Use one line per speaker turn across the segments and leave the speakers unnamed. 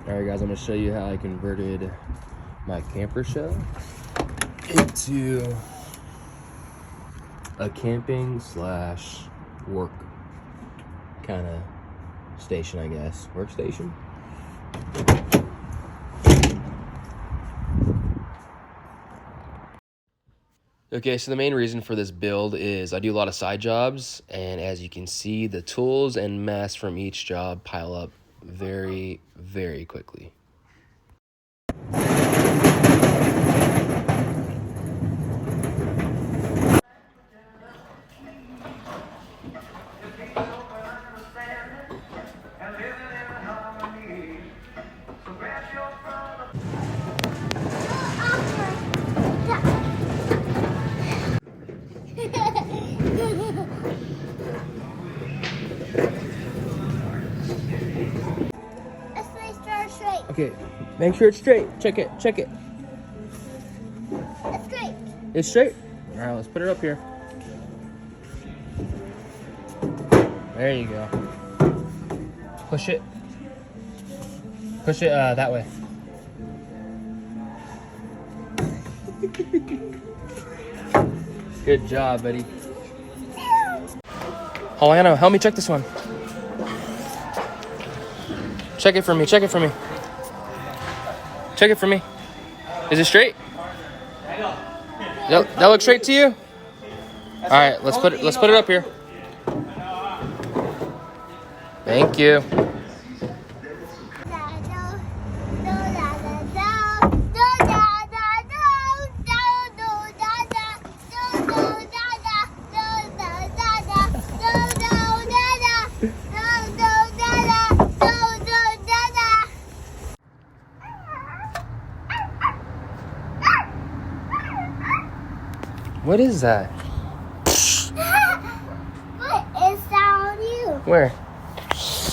Alright guys, I'm going to show you how I converted my camper shell into a camping slash work kind of station, I guess. Workstation? Okay, so the main reason for this build is I do a lot of side jobs, and as you can see, the tools and mess from each job pile up very, very quickly. Okay, make sure it's straight. Check it, check it.
It's straight.
It's straight? All right, let's put it up here. There you go. Push it. Push it that way. Good job, buddy. Juliano, help me check this one. Check it for me, check it for me. Check it for me. Is it straight? That looks straight to you? All right, let's put it up here. Thank you. What is that?
What is that on you?
Where?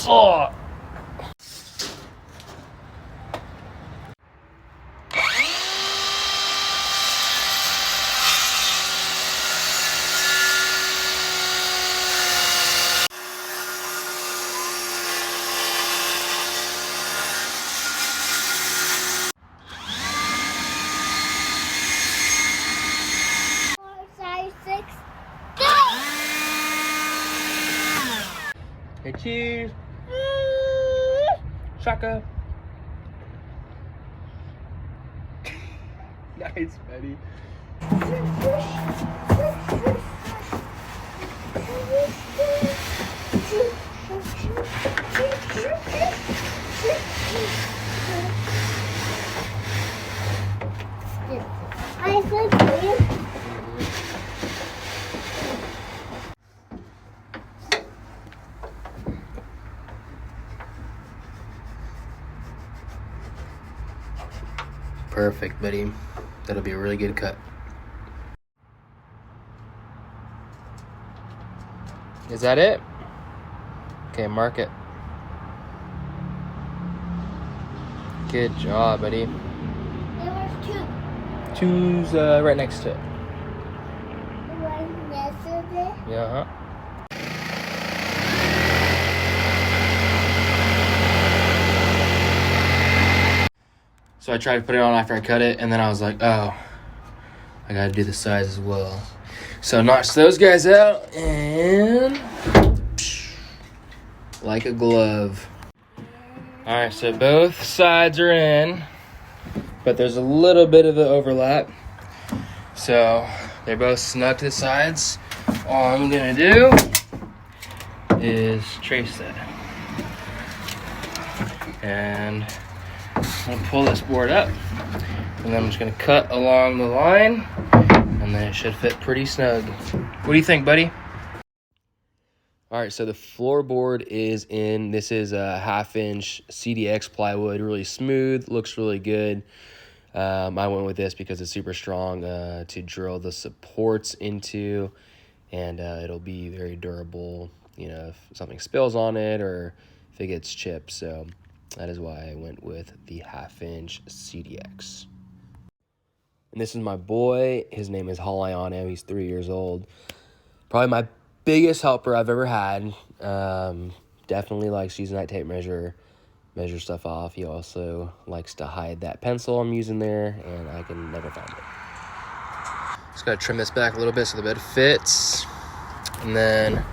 Oh! Hey, cheese. Shaka. Nice, buddy.
I said you.
Perfect, buddy. That'll be a really good cut. Is that it? Okay, mark it. Good job, buddy.
There was two.
Two's right next to it.
Right next to it.
Yeah. So I tried to put it on after I cut it, and then I was like, oh, I gotta do the sides as well. So notch those guys out, and like a glove. All right, so both sides are in, but there's a little bit of the overlap. So they're both snug to the sides. All I'm gonna do is trace that. And I'm gonna pull this board up, and then I'm just gonna cut along the line, and then it should fit pretty snug. What do you think, buddy? All right, so the floorboard is in. This is a 1/2-inch CDX plywood, really smooth, looks really good. I went with this because it's super strong to drill the supports into, and it'll be very durable, you know, if something spills on it or if it gets chipped. So that is why I went with the 1/2-inch CDX. And this is my boy. His name is Juliano. He's 3 years old. Probably my biggest helper I've ever had. Definitely likes using that tape measure. measure stuff off. He also likes to hide that pencil I'm using there, and I can never find it. Just gotta trim this back a little bit so the bed fits, and then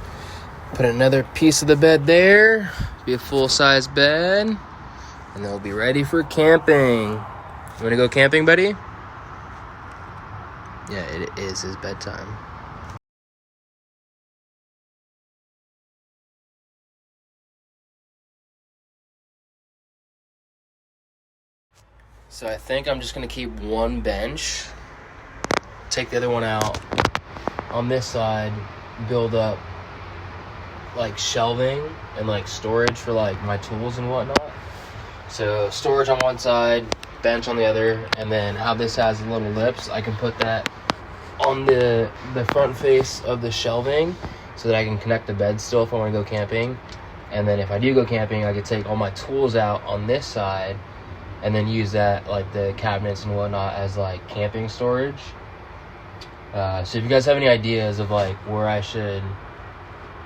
put another piece of the bed there, be a full-size bed, and then we'll be ready for camping. You wanna go camping, buddy? Yeah, it is his bedtime. So I think I'm just gonna keep one bench, take the other one out. On this side, build up like shelving and like storage for like my tools and whatnot. So storage on one side, bench on the other, and then how this has little lips, I can put that on the front face of the shelving so that I can connect the bed still if I want to go camping. And then if I do go camping, I could take all my tools out on this side and then use that, like the cabinets and whatnot, as like camping storage. So if you guys have any ideas of like where I should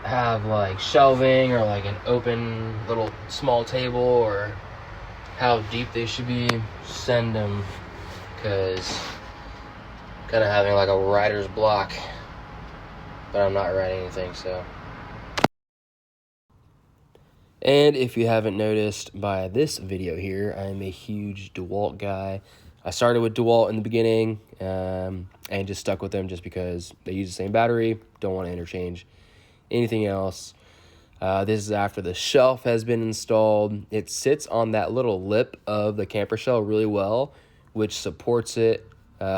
have like shelving or like an open little small table, or how deep they should be, send them, because kind of having like a writer's block, but I'm not writing anything. So, and if you haven't noticed by this video here, I am a huge DeWalt guy. I started with DeWalt in the beginning, and just stuck with them just because they use the same battery. Don't want to interchange anything else. This is after the shelf has been installed. It sits on that little lip of the camper shell really well, which supports it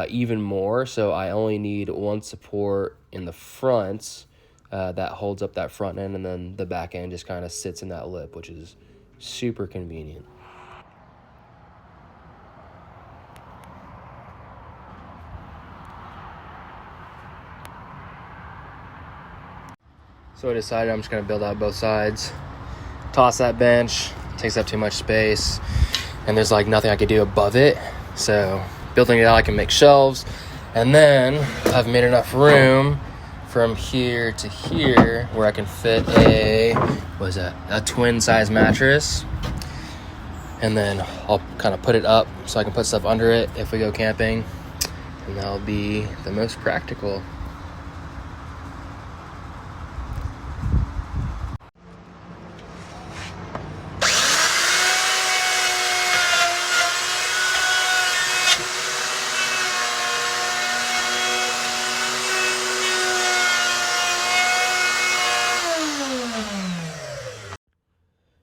even more. So I only need one support in the front that holds up that front end, and then the back end just kind of sits in that lip, which is super convenient. So I decided I'm just going to build out both sides. Toss that bench, takes up too much space, and there's like nothing I could do above it. So building it out, I can make shelves, and then I've made enough room from here to here where I can fit a twin size mattress. And then I'll kind of put it up so I can put stuff under it if we go camping, and that'll be the most practical.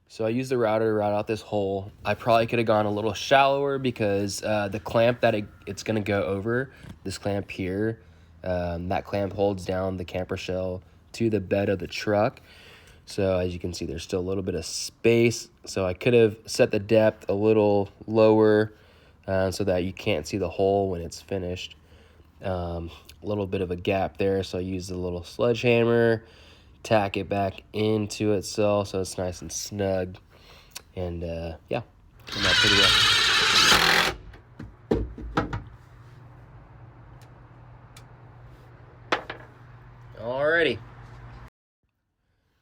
So I used the router to route out this hole. I probably could have gone a little shallower because the clamp that it's going to go over, this clamp here, that clamp holds down the camper shell to the bed of the truck. So as you can see, there's still a little bit of space. So I could have set the depth a little lower so that you can't see the hole when it's finished. A little bit of a gap there, so I used a little sledgehammer, tack it back into itself so it's nice and snug, and yeah, turned out pretty well. Alrighty,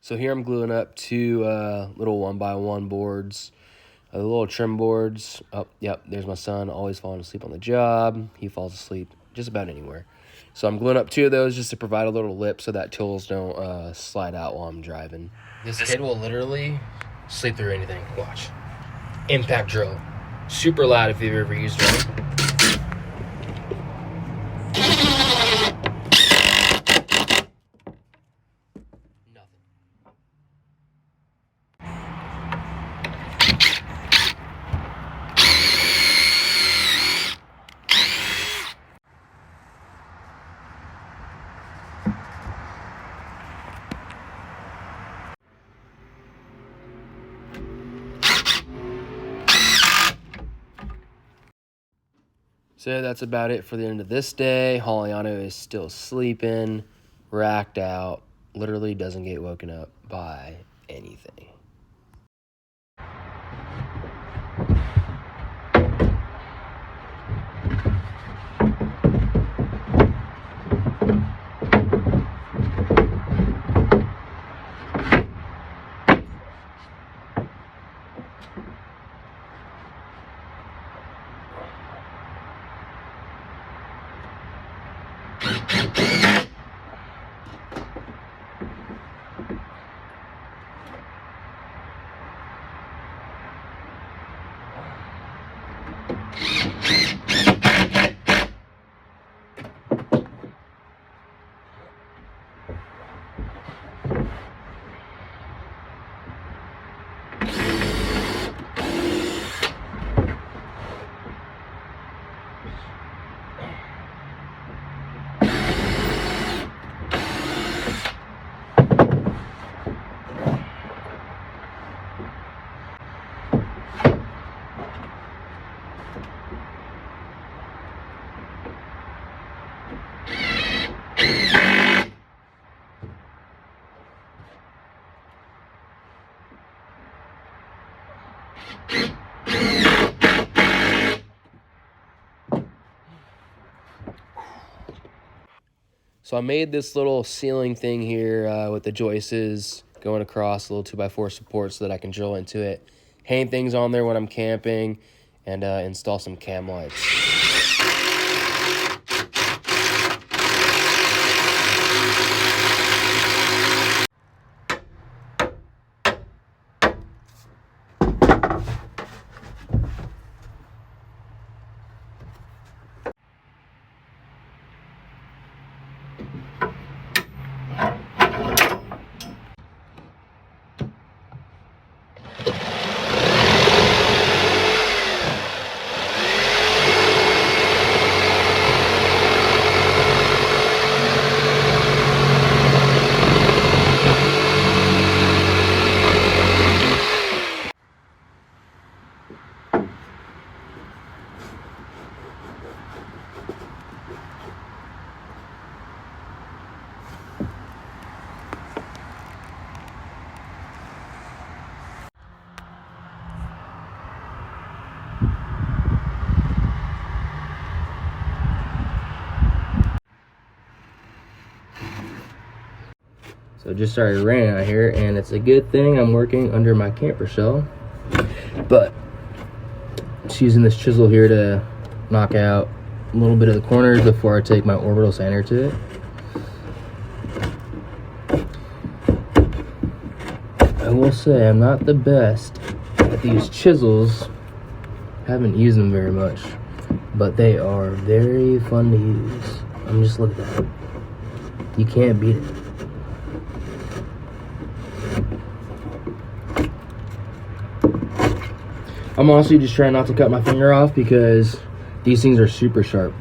so here I'm gluing up two little 1x1 boards, the little trim boards. Oh, yep, there's my son, always falling asleep on the job. He falls asleep just about anywhere. So I'm gluing up two of those just to provide a little lip so that tools don't slide out while I'm driving. This kid will literally sleep through anything. Watch. Impact drill. Super loud if you've ever used one. Nothing. So that's about it for the end of this day. Holliano is still sleeping, racked out, literally doesn't get woken up by anything. So I made this little ceiling thing here with the joists going across, little 2x4 support so that I can drill into it, hang things on there when I'm camping, and install some cam lights. So it just started raining out here, and it's a good thing I'm working under my camper shell. But just using this chisel here to knock out a little bit of the corners before I take my orbital sander to it. I will say I'm not the best at these chisels. Haven't used them very much, but they are very fun to use. I'm just looking at that. You can't beat it. I'm honestly just trying not to cut my finger off because these things are super sharp.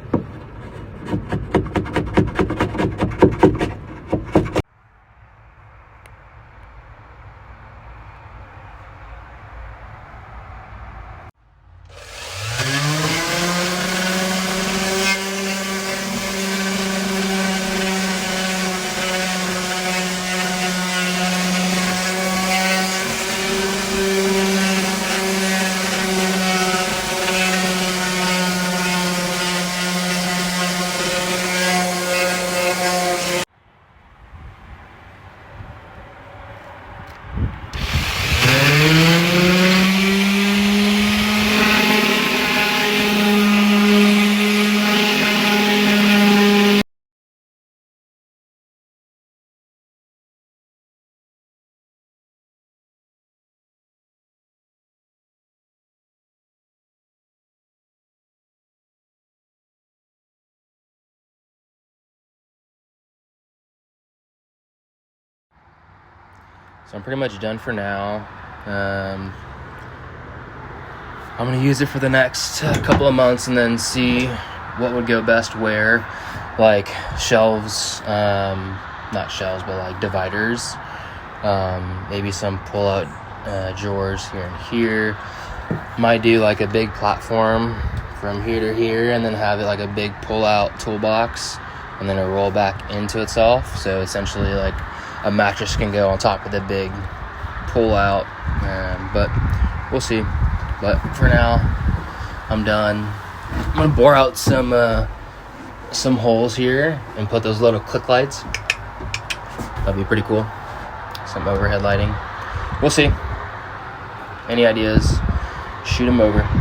So I'm pretty much done for now. I'm gonna use it for the next couple of months and then see what would go best where, like shelves, not shelves, but like dividers, maybe some pull-out drawers here and here. Might do like a big platform from here to here and then have it like a big pull-out toolbox and then it'll roll back into itself. So essentially like a mattress can go on top of the big pull-out, but we'll see. But for now, I'm done. I'm gonna bore out some holes here and put those little click lights. That'll be pretty cool. Some overhead lighting. We'll see. Any ideas? Shoot them over.